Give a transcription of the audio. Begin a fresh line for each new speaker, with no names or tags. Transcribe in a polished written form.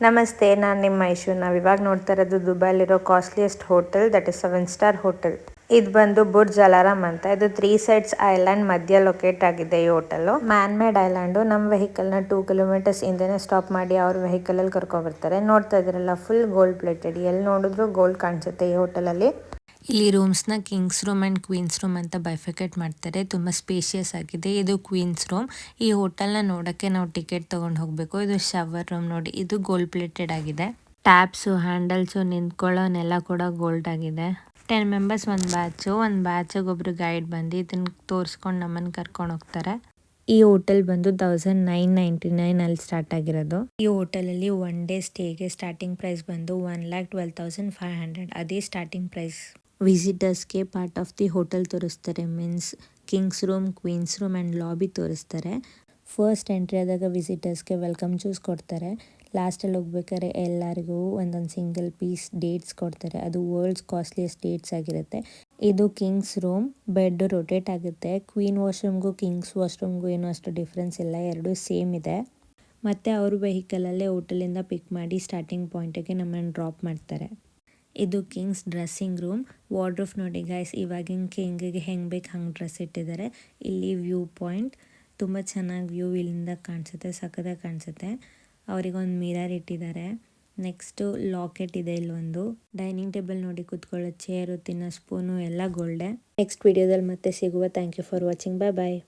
ನಮಸ್ತೆ, ನಾನು ನಿಮ್ಮ ಐಶು. ನಾವು ಇವಾಗ ನೋಡ್ತಾ ಇರೋದು ದುಬೈಲಿರೋ costliest hotel, that is 7 star hotel. ಇದು ಬಂದು ಬುರ್ಜ್ ಅಲಾರಾಮ್ ಅಂತ. ಇದು 3 ಸೈಡ್ಸ್ ಐಲ್ಯಾಂಡ್ ಮಧ್ಯ ಲೊಕೇಟ್ ಆಗಿದೆ ಈ ಹೋಟೆಲ್. Man made island. ನಮ್ಮ ವೆಹಿಕಲ್ ನ 2 ಕಿಲೋಮೀಟರ್ಸ್ ಹಿಂದೆನೆ ಸ್ಟಾಪ್ ಮಾಡಿ ಅವ್ರ ವೆಹಿಕಲ್ ಅಲ್ಲಿ ಕರ್ಕೊಂಡ್ ಬರ್ತಾರೆ. ನೋಡ್ತಾ ಇದ್ರಲ್ಲ, ಫುಲ್ ಗೋಲ್ಡ್ ಪ್ಲೇಟೆಡ್. ಎಲ್ಲಿ ನೋಡಿದ್ರು ಗೋಲ್ಡ್ ಕಾಣಿಸುತ್ತೆ ಈ ಹೋಟೆಲ್ ಅಲ್ಲಿ.
ಇಲ್ಲಿ ರೂಮ್ಸ್ನ kings room and queens room ಅಂತ ಬೈಫಿಕೇಟ್ ಮಾಡ್ತಾರೆ. ತುಂಬ ಸ್ಪೇಷಿಯಸ್ ಆಗಿದೆ. ಇದು ಕ್ವೀನ್ಸ್ ರೂಮ್. ಈ ಹೋಟೆಲ್ನ ನೋಡೋಕ್ಕೆ ನಾವು ಟಿಕೆಟ್ ತೊಗೊಂಡು ಹೋಗಬೇಕು. ಇದು ಶವರ್ ರೂಮ್ ನೋಡಿ, ಇದು ಗೋಲ್ಡ್ ಪ್ಲೇಟೆಡ್ ಆಗಿದೆ. ಟ್ಯಾಪ್ಸು, ಹ್ಯಾಂಡಲ್ಸು, ನಿಂತ್ಕೊಳ್ಳೋ ನೆಲ ಕೂಡ ಗೋಲ್ಡ್ ಆಗಿದೆ. 10 ಮೆಂಬರ್ಸ್ ಒಂದು ಬ್ಯಾಚಿಗೆ ಒಬ್ರು ಗೈಡ್ ಬಂದು ಇದನ್ನು ತೋರಿಸ್ಕೊಂಡು ನಮ್ಮನ್ನು ಕರ್ಕೊಂಡು ಹೋಗ್ತಾರೆ. ಈ ಹೋಟೆಲ್ ಬಂದು 1999 ಅಲ್ಲಿ ಸ್ಟಾರ್ಟ್ ಆಗಿರೋದು. ಈ ಹೋಟೆಲಲ್ಲಿ 1 ಡೇ ಸ್ಟೇಗೆ ಸ್ಟಾರ್ಟಿಂಗ್ ಪ್ರೈಸ್ ಬಂದು 1,12,500. ಅದೇ ಸ್ಟಾರ್ಟಿಂಗ್ ಪ್ರೈಸ್. ವಿಸಿಟರ್ಸ್ಗೆ ಪಾರ್ಟ್ ಆಫ್ ದಿ ಹೋಟೆಲ್ ತೋರಿಸ್ತಾರೆ. Means kings room, queens room and lobby ತೋರಿಸ್ತಾರೆ. ಫಸ್ಟ್ ಎಂಟ್ರಿ ಆದಾಗ ವಿಸಿಟರ್ಸ್ಗೆ ವೆಲ್ಕಮ್ ಜ್ಯೂಸ್ ಕೊಡ್ತಾರೆ. ಲಾಸ್ಟಲ್ಲಿ ಹೋಗ್ಬೇಕಾದ್ರೆ ಎಲ್ಲರಿಗೂ ಒಂದೊಂದು ಸಿಂಗಲ್ ಪೀಸ್ ಡೇಟ್ಸ್ ಕೊಡ್ತಾರೆ. ಅದು ವರ್ಲ್ಡ್ಸ್ ಕಾಸ್ಟ್ಲಿಯೆಸ್ಟ್ ಡೇಟ್ಸ್ ಆಗಿರುತ್ತೆ. ಇದು ಕಿಂಗ್ಸ್ ರೂಮ್. ಬೆಡ್ ರೊಟೇಟ್ ಆಗುತ್ತೆ. ಕ್ವೀನ್ ವಾಶ್ರೂಮ್ಗೂ ಕಿಂಗ್ಸ್ ವಾಶ್ರೂಮ್ಗೂ ಏನೂ ಅಷ್ಟು ಡಿಫ್ರೆನ್ಸ್ ಇಲ್ಲ, ಎರಡೂ ಸೇಮ್ ಇದೆ. ಮತ್ತು ಅವ್ರ ವೆಹಿಕಲಲ್ಲೇ ಹೋಟೆಲಿಂದ ಪಿಕ್ ಮಾಡಿ ಸ್ಟಾರ್ಟಿಂಗ್ ಪಾಯಿಂಟಿಗೆ ನಮ್ಮನ್ನು ಡ್ರಾಪ್ ಮಾಡ್ತಾರೆ. ಇದು ಕಿಂಗ್ಸ್ ಡ್ರೆಸ್ಸಿಂಗ್ ರೂಮ್. ವಾರ್ಡ್ರೋಬ್ ನೋಡಿ ಗೈಸ್, ಇವಾಗಿನ ಕಿಂಗಿಗೆ ಹೆಂಗೆ ಬೇಕು ಹಂಗೆ ಡ್ರೆಸ್ ಇಟ್ಟಿದ್ದಾರೆ. ಇಲ್ಲಿ ವ್ಯೂ ಪಾಯಿಂಟ್, ತುಂಬ ಚೆನ್ನಾಗಿ ವ್ಯೂ ಇಲ್ಲಿಂದ ಕಾಣಿಸುತ್ತೆ, ಸಖತ್ತಾಗಿ ಕಾಣಿಸುತ್ತೆ. ಅವರಿಗೊಂದು ಮಿರರ್ ಇಟ್ಟಿದ್ದಾರೆ. ನೆಕ್ಸ್ಟು ಲಾಕೆಟ್ ಇದೆ ಇಲ್ಲೊಂದು. ಡೈನಿಂಗ್ ಟೇಬಲ್ ನೋಡಿ, ಕೂತ್ಕೊಳ್ಳೋ ಚೇರು, ತಿನ್ನೋ ಸ್ಪೂನು ಎಲ್ಲ ಗೋಲ್ಡೆ. ನೆಕ್ಸ್ಟ್ ವಿಡಿಯೋದಲ್ಲಿ ಮತ್ತೆ ಸಿಗುವ. Thank you for watching. Bye bye.